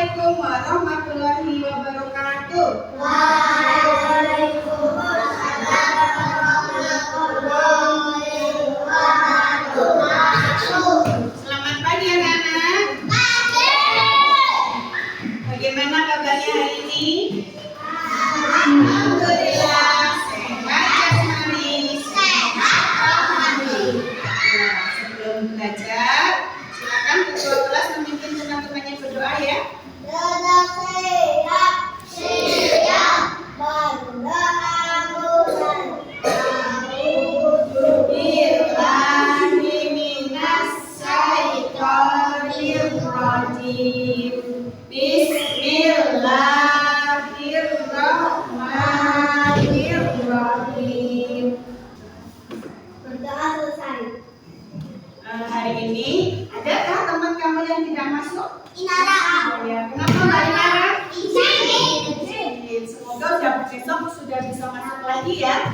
Assalamualaikum warahmatullahi wabarakatuh. Selamat pagi anak-anak. Bagaimana kabarnya hari ini? Alhamdulillah sehat jasmani, sehat rohani. Sebelum belajar, silakan ketua kelas memimpin teman-temannya berdoa ya. Bismillahirrahmanirrahim. Berdoa selesai. Hari ini adakah teman kamu yang tidak masuk? Inara. Ya, kenapa Mbak Inara? Izin. Semoga besok sudah bisa masuk lagi ya.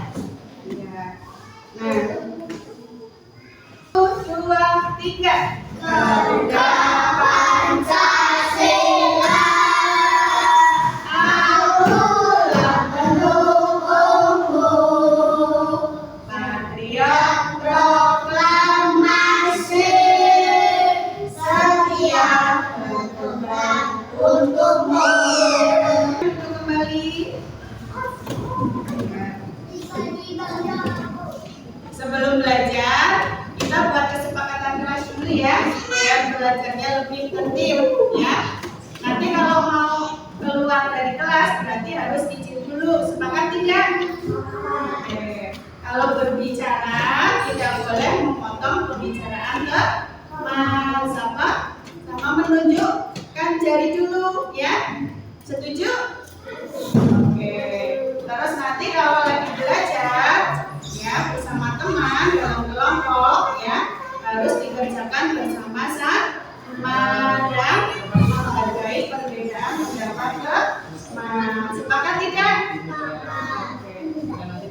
Ya. Nah, 1, 2, 3. Garuda Pancasila, akulah pendukungmu, patriot proklamasi, setia berkorban untukmu. Untuk kembali. Sebelum belajar, kita buat kesepakatan kelas dulu ya, biar belajarnya lebih tertib ya. Nanti kalau mau keluar dari kelas berarti harus izin dulu. Sepakat tidak? Oke. Kalau berbicara tidak boleh memotong pembicaraan ke sama menunjukkan jari dulu ya. Setuju? Oke. Terus nanti kalau lagi belajar ya bersama teman dalam kelompok ya harus dikerjakan bersama-sama dan menghargai perbedaan pendapat sepakat tidak?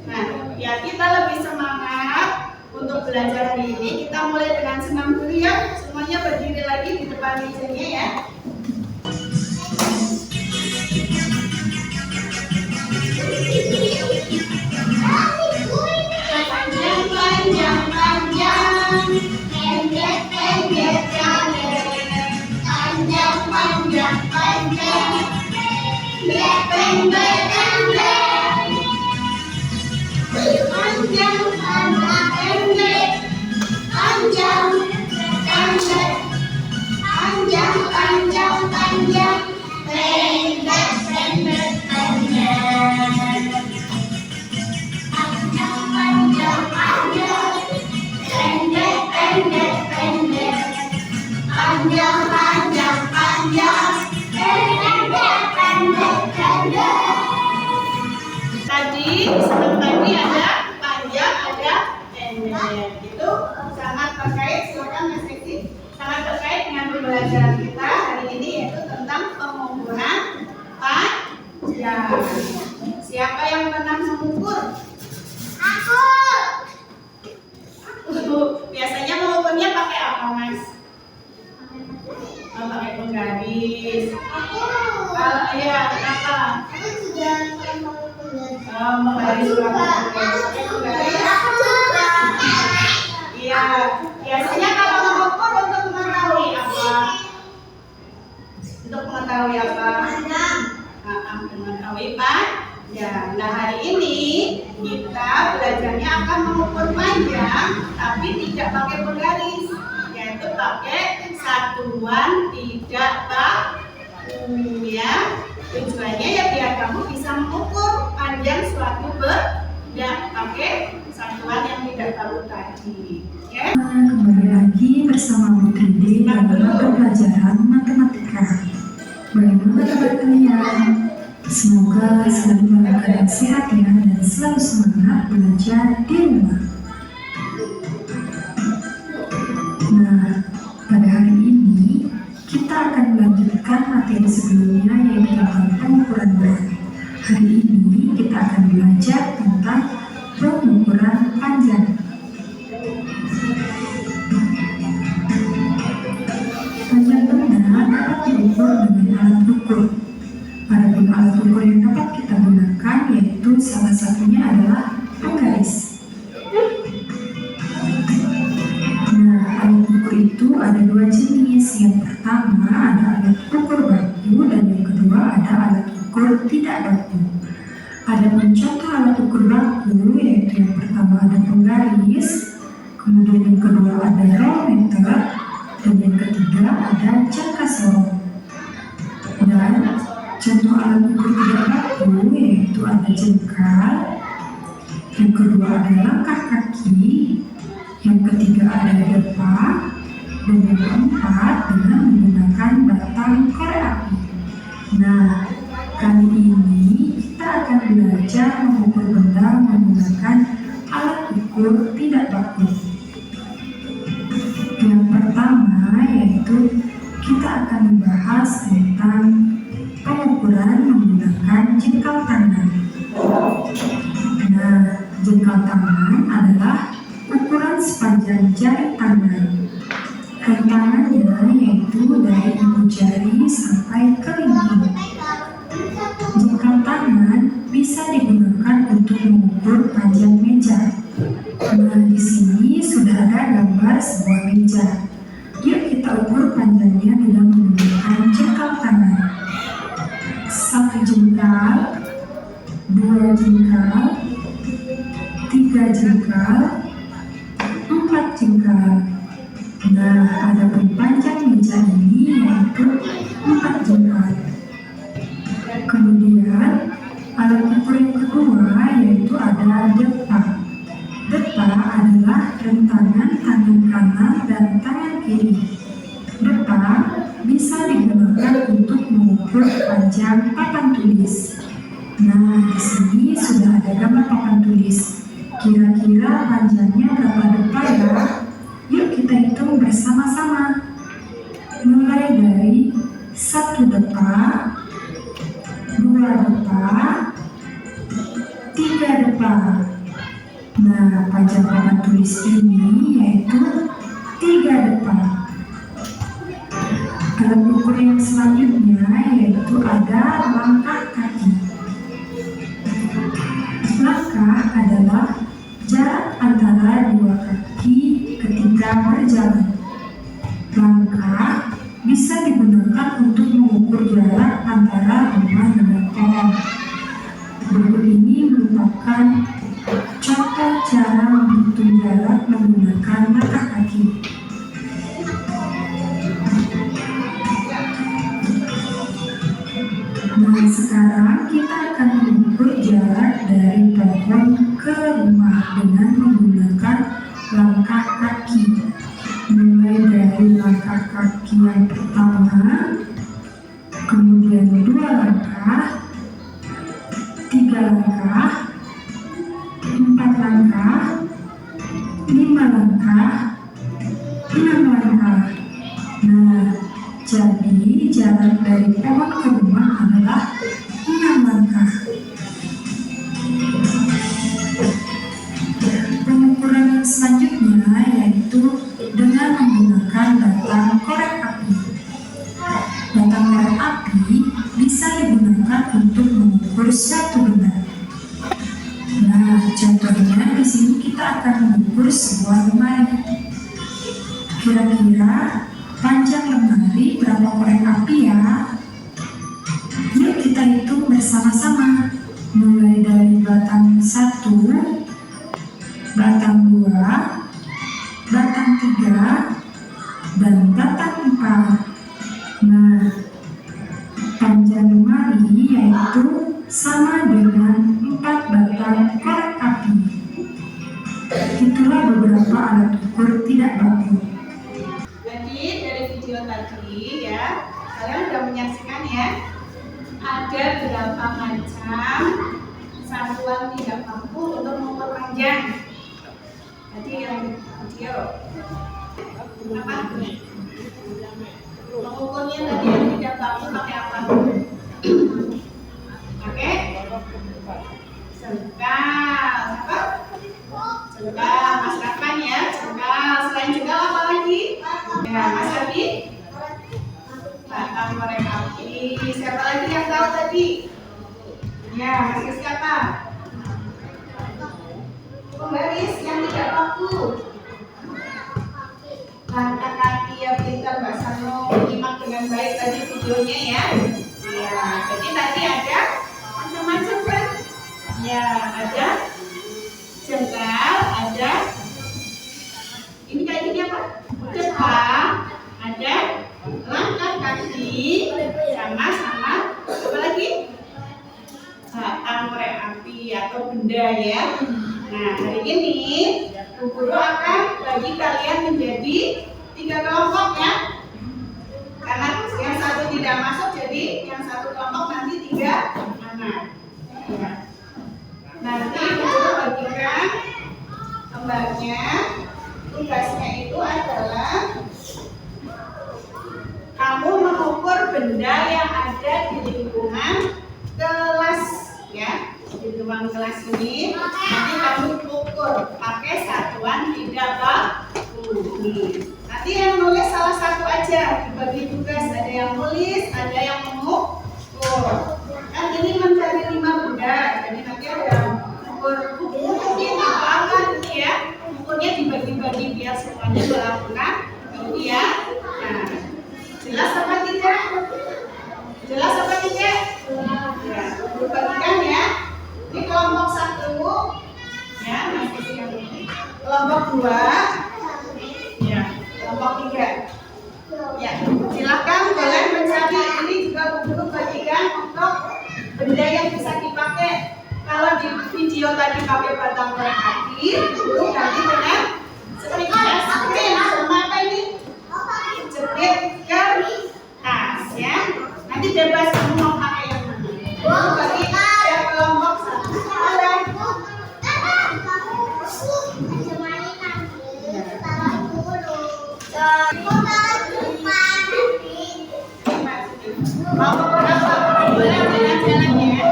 Nah, ya kita lebih semangat untuk belajar hari ini. Kita mulai dengan senam dulu ya. Semuanya berdiri lagi di depan mejanya ya. Panjang-panjang, pendek-pendek jalan, panjang-panjang, pendek-pendek jalan, panjang-panjang, pendek, panjang-panjang, panjang-panjang, pendek-pendek Tadi senam tadi ada panjang, ada pendek. Itu sangat terkait, silakan Mas Riki. Sangat terkait dengan pembelajaran kita hari ini yaitu tentang pengukuran panjang. Siapa yang pernah mengukur? Aku. Biasanya mengukurnya pakai apa, Mas? Pakai penggaris. Iya, kenapa? Aku juga Menggaris pakai penggaris. Iya, biasanya kalau mengukur untuk mengetahui apa? Untuk mengetahui apa? Mengetahui panjang. Nah, hari ini kita belajarnya akan mengukur panjang, tapi tidak pakai penggaris, yaitu pakai satuan tidak baku ya. Tujuannya ya biar kamu bisa mengukur panjang suatu benda pakai satuan yang tidak baku tadi. Ya. Kembali lagi bersama Bu Dede dalam mata pelajaran matematika. Bagaimana kabar kalian? Semoga selalu dalam keadaan sehat ya dan selalu semangat belajar di rumah. Nah, pada hari ini kita akan melanjutkan materi sebelumnya yaitu tentang pengukuran berat. Hari ini kita akan belajar tentang pengukuran panjang. Panjang benda dapat diukur dengan alat ukur. Adapun alat ukur yang dapat kita gunakan yaitu salah satunya adalah penggaris. Nah, alat ukur itu ada dua jenis. Yang pertama ada alat ukur baku dan yang kedua ada alat ukur tidak baku. Ada contoh alat ukur baku yaitu yang pertama ada penggaris, kemudian yang kedua ada rollmeter, dan yang ketiga ada jangka sorong. Dan contoh alat ukur tidak baku yaitu ada jengkal, yang kedua ada langkah kaki, yang ketiga ada depa, dan yang keempat dengan menggunakan batang korek api. Nah, kali ini kita akan belajar mengukur benda menggunakan alat ukur tidak baku. Yang pertama yaitu kita akan membahas tentang pengukuran menggunakan jengkal tangan. Nah, jengkal tangan adalah ukuran sepanjang jari tangan. Rentangannya yaitu dari ibu jari sampai kelingking. Jengkal tangan bisa digunakan untuk mengukur panjang meja. Nah, di sini sudah ada gambar sebuah meja. Yuk kita ukur panjangnya dengan menggunakan jengkal tangan. 1 jengkal, 2 jengkal, 3 jengkal, 4 jengkal. Nah, adapun panjang meja ini yaitu 4 jengkal. Kemudian alat ukur yang kedua yaitu ada depa. Depa adalah rentangan tangan kanan dan tangan kiri. Depa bisa digunakan untuk mengukur panjang papan tulis. Nah, di sini sudah ada gambar papan tulis. Kira-kira panjangnya berapa depa ya? Yuk kita hitung bersama-sama. Mulai dari 1 depa, 2 depa, 3 depa. Nah, panjang papan tulis ini yaitu 3 depa. Alat ukur yang selanjutnya yaitu ada langkah kaki. Langkah adalah jarak antara dua kaki ketika berjalan. Langkah bisa digunakan untuk mengukur jarak antara rumah dengan pohon. Berikut ini merupakan contoh cara menghitung jarak menggunakan langkah kaki. Nah, sekarang kita akan mengukur jarak dari pohon ke rumah dengan menggunakan langkah kaki. Mulai dari langkah kaki yang pertama, kemudian 2 langkah, 3 langkah, 4 langkah, 5 langkah, 6 langkah. Nah, jadi jarak dari pohon ke rumah adalah 6 langkah. Pengukuran yang selanjutnya yaitu dengan menggunakan batang korek api. Batang korek api bisa digunakan untuk mengukur suatu benda. Nah, contohnya di sini kita akan mengukur sebuah lemari. Kira-kira panjang lemari berapa korek api ya? Yuk kita hitung bersama-sama. Mulai dari batang 1, batang 2, batang 3, dan batang 4. Nah, panjang lemari yaitu sama dengan 4 batang korek api. Itulah beberapa alat ukur tidak baku. Jadi dari video tadi ya, kalian sudah menyaksikan ya, ada berapa macam satuan tidak baku untuk mengukur panjang. Jadi yang video apa? Mengukurnya tadi yang tidak baku pakai apa? Pakai jengkal. Apa? Jengkal, Mas Rafan ya, jengkal. Selain jengkal apa lagi? Ya, Mas Abi? Batang korek api. ini. Siapa lagi yang tahu tadi? Ya, masih siapa? Penggaris yang tidak baku. Langkah kaki ya, pintar Mbak Sano. Menyimak dengan baik tadi videonya ya. Ya, jadi tadi ada macam-macam kan? Ya, ada jengkal, ada ini kayak gini apa? Depan, ada langkah kaki, sama-sama apa lagi? Batang korek api atau benda ya. Nah, hari ini Bu Guru akan bagi kalian menjadi 3 kelompok ya. Karena yang satu tidak masuk, jadi yang satu kelompok nanti 3 anak. Ya. Nanti Bu Guru bagikan gambarnya. Tugasnya itu adalah kamu mengukur benda yang ada di lingkungan kelas ya. Di ruang kelas ini nanti kamu ukur pakai satuan tidak baku. Nanti yang nulis salah satu aja, dibagi tugas, ada yang nulis, ada yang mengukur. Kan ini mencari 5 benda, jadi nanti ada yang ukur buku mungkin apa gitu ya. Ukurnya dibagi-bagi biar semuanya melakukan kemudian. Nah, jelas apa tidak? Jelas apa tidak? Ya, bagikan ya. Ini kelompok 1 ya, kelompok 2 ya, kelompok 3 ya. Silakan boleh mencari. Ini juga Bu Guru bagikan untuk benda yang bisa dipakai. Kalau di video tadi pakai batang korek api, Bu Guru ganti dengan seperti es krim sama apa ini? Jepit kertas ya. Nanti bebas kamu mau pakai yang mana. Bu bagi ya kelompok 1. Mau berapa? Boleh jalan-jalan ya.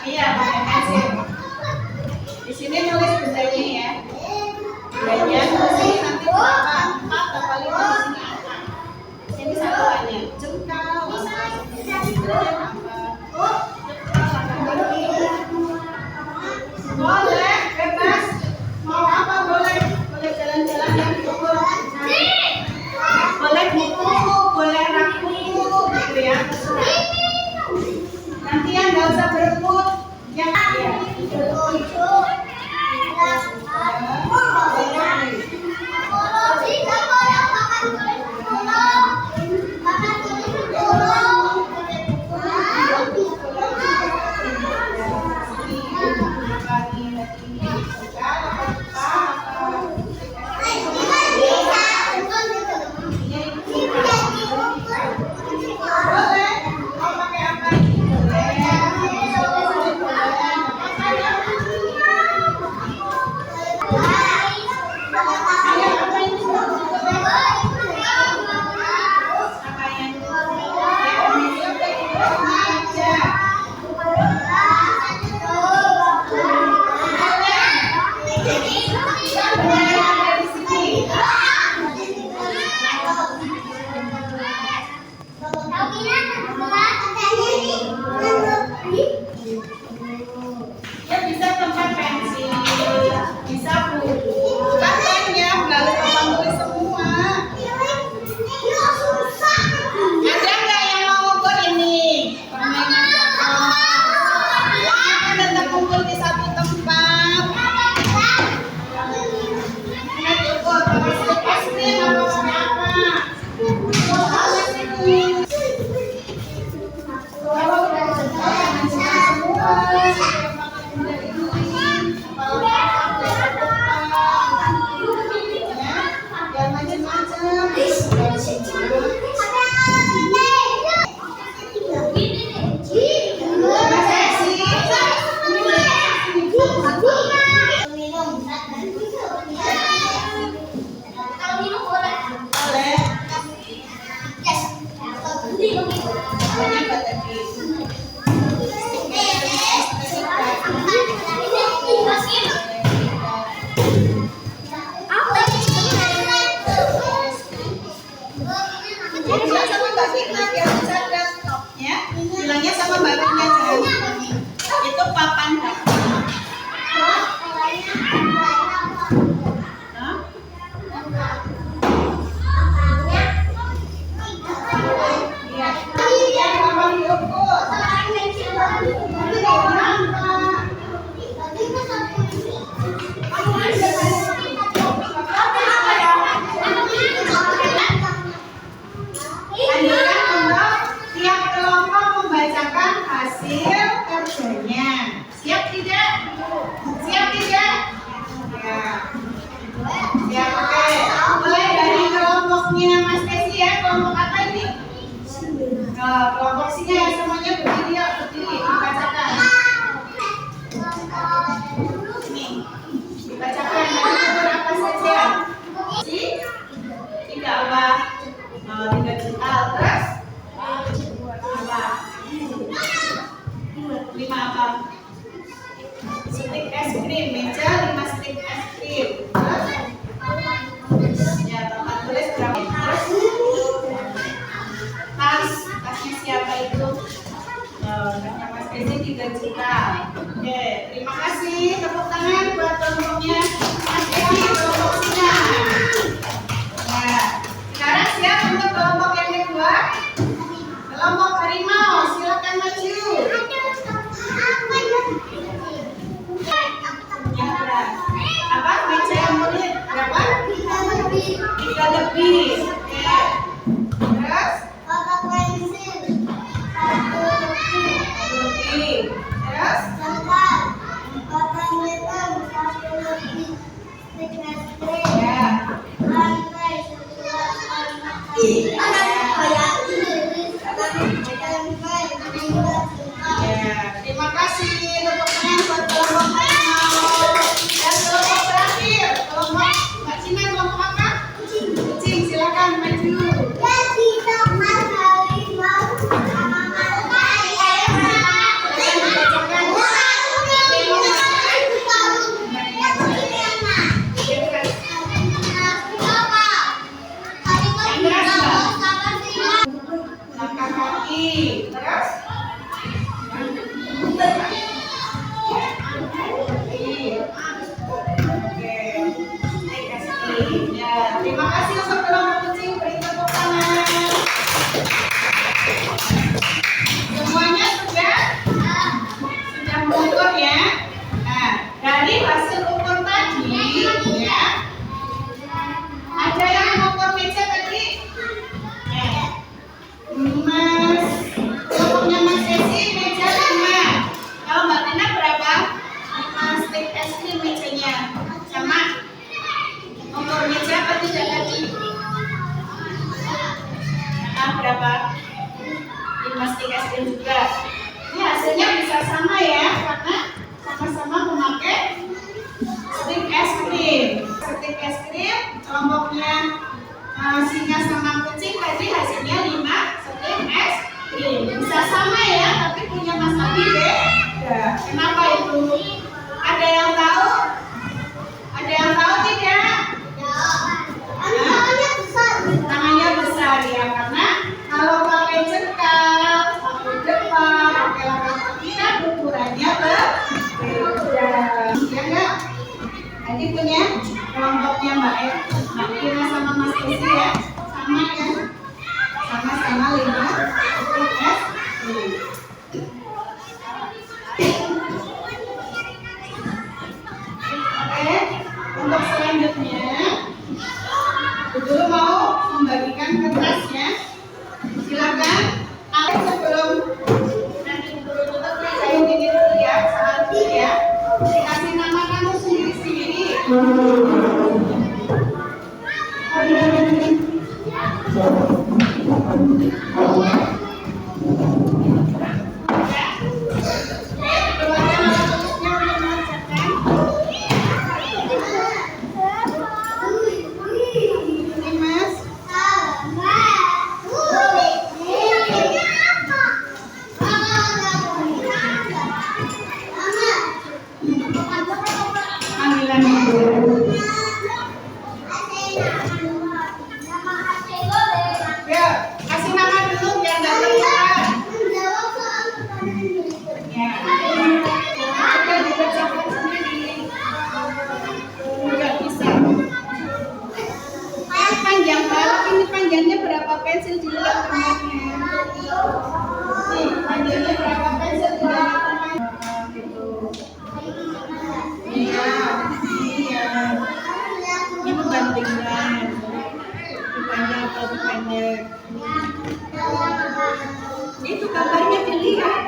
Iya, pakai pensil. Di sini nulis bendanya ya. Bendanya nulis nanti berapa? 4 atau 5 di sini apa? Di sini satuannya. Jengkal. Boleh, bebas. Mau apa boleh. Boleh jalan-jalan yang diukur. Boleh buku, boleh rak buku, gitu ya. Nanti yang nggak usah berebut, yang ya. Ya bisa tempat pensil, bisa buku, kan banyak, nggak harus tempat tulis semua. Ada nggak yang mau ukur ini? Permainan kan tetap kumpul di satu tempat. Ingat ukur, pakai es krim apa pakai apa? Semua. es krim, meja 5 stik es krim. Terus ya Bapak tulis berapa? Tasnya siapa itu? Tasnya Mas Desi 3 juta. Oke, terima kasih. Tepuk tangan buat kelompoknya Mas Desi, kelompok Sina. Nah, sekarang siap untuk kelompok yang kedua? Kelompok harimau, silakan maju. Yang berat. Apa? Meja yang murid berapa? 3 lebih. Oke. Terus? Lebih. Terus? Ya. Ya, terima kasih. Tepuk tangan buat kelompok harimau. Dan kelompok terakhir, kelompok Mbak Cina, kelompok apa? Kucing, silakan maju. Langkah kaki, terus? Ya, terima kasih untuk kelompok kucing. Beri tepuk tangan. Semuanya sudah mengukur ya. Nah, dari hasil ukur tadi, ya, ada yang mengukur meja tadi? Mas, kelompoknya Mas Desi meja 5. Kalau Mbak Tina berapa? 5 stik es krim mejanya. Sama? Ukur meja apa tidak tadi? Berapa? 5 stik es krim juga. Ini hasilnya bisa sama ya, karena sama-sama memakai stik es krim. Stik es krim, kelompoknya singa sama kucing tadi hasilnya 5 stik es krim. Bisa sama ya, tapi punya Mas Abi beda. Kenapa itu? Ada yang tahu? Ada yang tahu tidak? Tangannya besar ya, karena kalau pakai cekal, pakai depan, pakai langkah kaki kan ukurannya berbeda. Ya enggak? Nanti punya kelompoknya Mbak Ina sama Mas Desi ya, sama ya, sama-sama 5 stik es krim. Oke, untuk selanjutnya dulu mau membagikan kertasnya. Silakan. Sebelum nanti guru tutup, saya ini dulu ya, saat itu ya. Dikasih nama kamu sendiri-sendiri. Ya, kasih nama dulu biar nggak terlupa. Ya, kita dibacakan sendiri. Nggak bisa. Panjang balok ini panjangnya berapa pensil dilihat temannya. Nih, panjangnya berapa pensil dilihat temannya. Gitu. Iya, iya. Ini bandingkan. Panjang atau pendek. Itu gambarnya dilihat.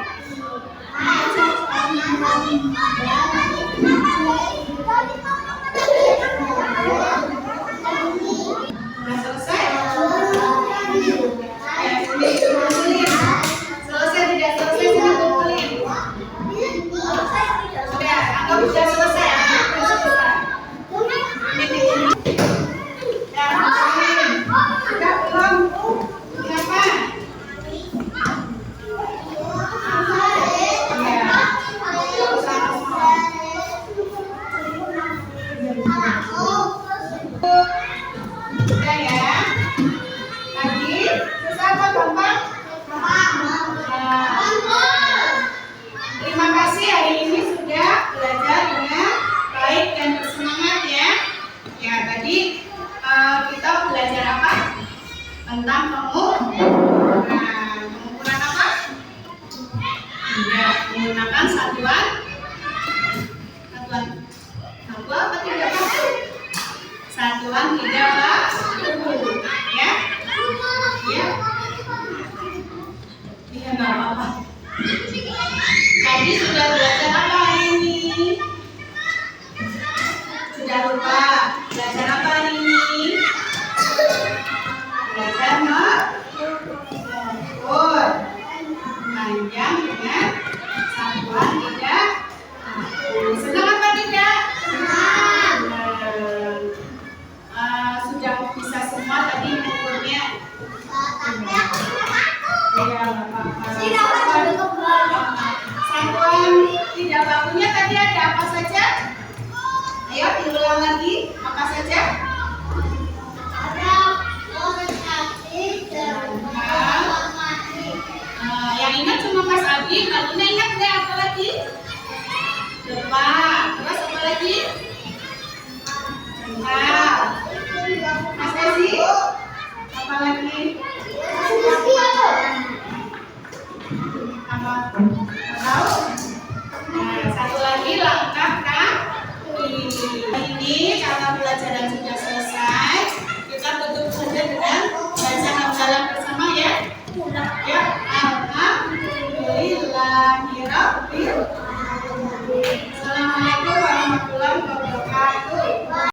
Sudah selesai? Selesai tidak selesai sudah kumpulin. Sudah, anggap sudah selesai. Kenapa? satuan baku apa tidak baku? Satuan tidak baku, ya? Ya? Iya, nggak apa-apa. Tadi sudah belajar apa hari ini? Sudah lupa. Belajar apa hari ini? Belajar mengukur panjang dengan satuan tidak baku. Senang apa tidak? Senang. Sudah bisa semua tadi mengukurnya? Iya, nggak apa-apa. Satuan tidak bakunya tadi ada apa saja? Ayo diulang lagi, apa saja? Yang ingat cuma Mas Abi, Kaluna ingat nggak apa lagi? Depan, terus apa lagi? Jengkal. Mas Desi, apa lagi? Apa? Tahu? Nah, satu lagi langkah ini karena pelajaran sudah selesai, kita tutup saja dengan baca hafalan bersama ya. Ya, alhamdulillahirabbil